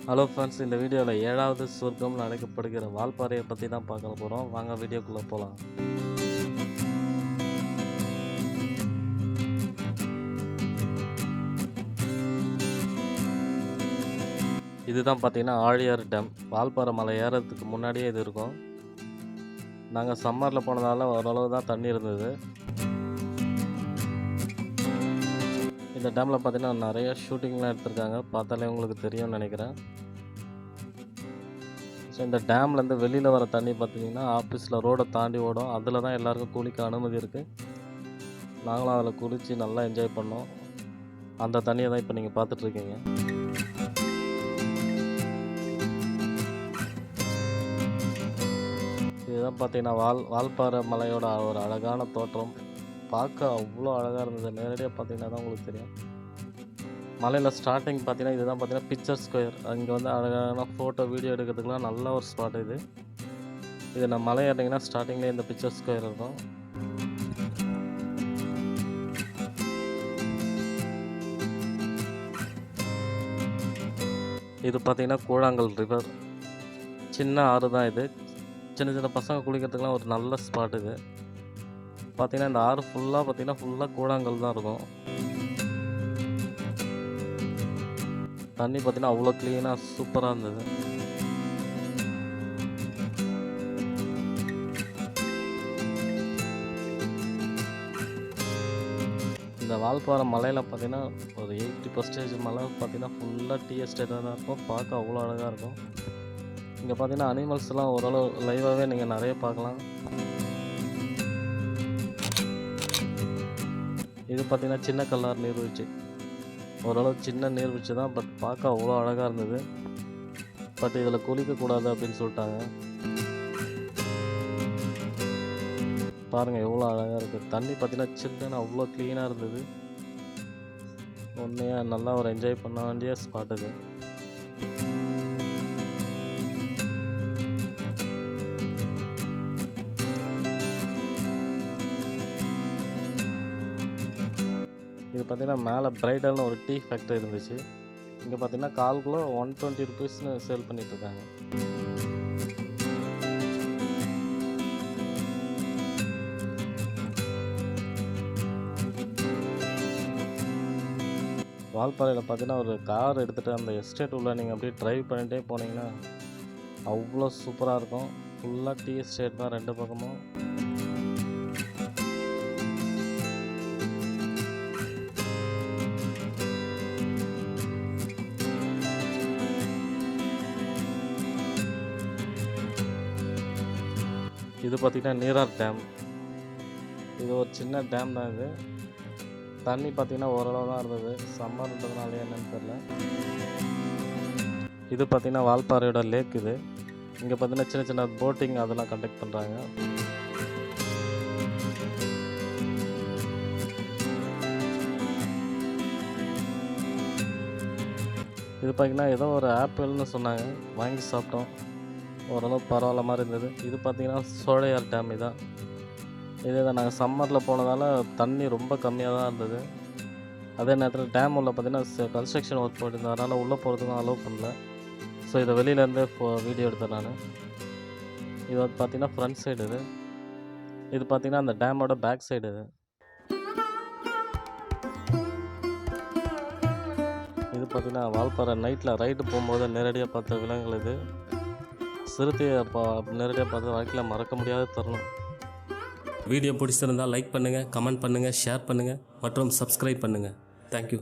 Hello friends, இந்த வீடியோவில் 7வது சொர்க்கம்னு அழைக்கப்படுகிற வால்பாறையை பற்றி தான் பார்க்க போகிறோம். வாங்க வீடியோக்குள்ளே போகலாம். இதுதான் பார்த்தீங்கன்னா ஆழியார் டேம். வால்பாறை மலை ஏறதுக்கு முன்னாடியே இது இருக்கும். நாங்கள் சம்மரில் போனதால ஓரளவு தான் தண்ணி இருந்தது. இந்த டேமில் பார்த்தீங்கன்னா நிறைய ஷூட்டிங்லாம் எடுத்திருக்காங்க. பார்த்தாலே உங்களுக்கு தெரியும்னு நினைக்கிறேன். ஸோ இந்த டேம்லேருந்து வெளியில் வர தண்ணி பார்த்தீங்கன்னா ஆஃபீஸில் ரோடை தாண்டி ஓடும். அதில் தான் எல்லாருக்கும் குளிக்க அனுமதி இருக்குது. நாங்களும் அதில் குளித்து நல்லா என்ஜாய் பண்ணோம். அந்த தண்ணியை தான் இப்போ நீங்கள் பார்த்துட்ருக்கீங்க. இதுதான் பார்த்தீங்கன்னா வால்பாறை மலையோட ஒரு அழகான தோற்றம். பார்க்க அவ்வளோ அழகாக இருந்தது. நேரடியாக பார்த்தீங்கன்னா தான் உங்களுக்கு தெரியும். மலையில் ஸ்டார்டிங் பார்த்தீங்கன்னா இதுதான் பார்த்தீங்கன்னா பிக்சர் ஸ்கொயர். அங்கே வந்து அழகான ஃபோட்டோ வீடியோ எடுக்கிறதுக்குலாம் நல்ல ஒரு ஸ்பாட் இது. இது நான் மலை ஏறிங்கன்னா ஸ்டார்டிங்லேயே இந்த பிக்சர் ஸ்கொயர் இருக்கும். இது பார்த்தீங்கன்னா கூழாங்கல் ரிவர். சின்ன ஆறு தான் இது. சின்ன சின்ன பசங்க குளிக்கிறதுக்குலாம் ஒரு நல்ல ஸ்பாட் இது. பார்த்தீங்கன்னா இந்த ஆறு ஃபுல்லாக கூழாங்கல் தான் இருக்கும். தண்ணி பார்த்தீங்கன்னா அவ்வளோ க்ளீனாக சூப்பராக இருந்தது. இந்த வால்பாறை மலையில் பார்த்தீங்கன்னா ஒரு 80% மலை பார்த்தீங்கன்னா ஃபுல்லாக டீ எஸ்டேட்டாக தான் இருக்கும். பார்க்க அவ்வளோ அழகாக இருக்கும். இங்கே பார்த்தீங்கன்னா அனிமல்ஸ்லாம் ஓரளவு லைவாகவே நீங்கள் நிறைய பார்க்கலாம். இது பார்த்தீங்கன்னா சின்ன கல்லார் நீர்வீழ்ச்சி. ஓரளவு சின்ன நீர்வீழ்ச்சி தான், பட் பார்க்க அவ்வளோ அழகாக இருந்தது. பட் இதில் குளிக்கக்கூடாது அப்படின்னு சொல்லிட்டாங்க. பாருங்கள் எவ்வளோ அழகாக இருக்குது. தண்ணி பார்த்தீங்கன்னா சில்லுன்னு அவ்வளோ க்ளீனாக இருந்தது. உண்மையாக நல்லா ஒரு என்ஜாய் பண்ண வேண்டிய ஸ்பாட் இது. இது பார்த்தீங்கன்னா மேலே பிரைடல்னு ஒரு டீ ஃபேக்ட்ரி இருந்துச்சு. இங்கே பார்த்தீங்கன்னா கால்குள்ளே 120 ருபீஸ்னு சேல் பண்ணிகிட்ருக்காங்க. வால்பாறையில் பார்த்தீங்கன்னா ஒரு கார் எடுத்துகிட்டு அந்த எஸ்டேட் உள்ள நீங்கள் அப்படியே ட்ரைவ் பண்ணிகிட்டே போனீங்கன்னா அவ்வளோ சூப்பராக இருக்கும். ஃபுல்லாக டீ எஸ்டேட் தான் ரெண்டு பக்கமும். இது பார்த்திங்கன்னா நீரார் டேம். இது ஒரு சின்ன டேம் தான். இது தண்ணி பார்த்திங்கன்னா ஓரளவு தான் இருந்தது. சம்மர்ன்றதுனால என்னன்னு தெரியல. இது பார்த்திங்கன்னா வால்பாறையோட லேக். இது இங்கே பார்த்திங்கன்னா சின்ன சின்ன போட்டிங் அதெல்லாம் கண்டக்ட் பண்ணுறாங்க. இது பார்த்திங்கன்னா ஏதோ ஒரு ஆப்பிள்னு சொன்னாங்க, வாங்கி சாப்பிட்டோம். ஓரளவு பரவாயில்ல மாதிரி இருந்தது. இது பார்த்திங்கன்னா சோழையார் டேம். இதான் இதே தான். நாங்கள் சம்மரில் போனதால் தண்ணி ரொம்ப கம்மியாக தான் இருந்தது. அதே நேரத்தில் டேம் உள்ள பார்த்திங்கன்னா கன்ஸ்ட்ரக்ஷன் ஒர்க் போயிட்டு அதனால் உள்ளே போகிறதுக்கும் அலோவ் பண்ணல. ஸோ இதை வெளியிலேருந்து வீடியோ எடுத்தேன் நான். இது வந்து பார்த்திங்கன்னா ஃப்ரண்ட் சைடு. இது பார்த்திங்கன்னா அந்த டேமோட பேக் சைடு. இது பார்த்திங்கன்னா வால்பாறை நைட்டில் ரைடு போகும்போது நேரடியாக பார்த்த விலங்குகள். இது சிறுத்தையை நேரடியாக பார்த்து வாழ்க்கையில் மறக்க முடியாத தருணம். வீடியோ பிடிச்சிருந்தால் லைக் பண்ணுங்கள், கமெண்ட் பண்ணுங்கள், ஷேர் பண்ணுங்கள் மற்றும் சப்ஸ்கிரைப் பண்ணுங்கள். தேங்க்யூ.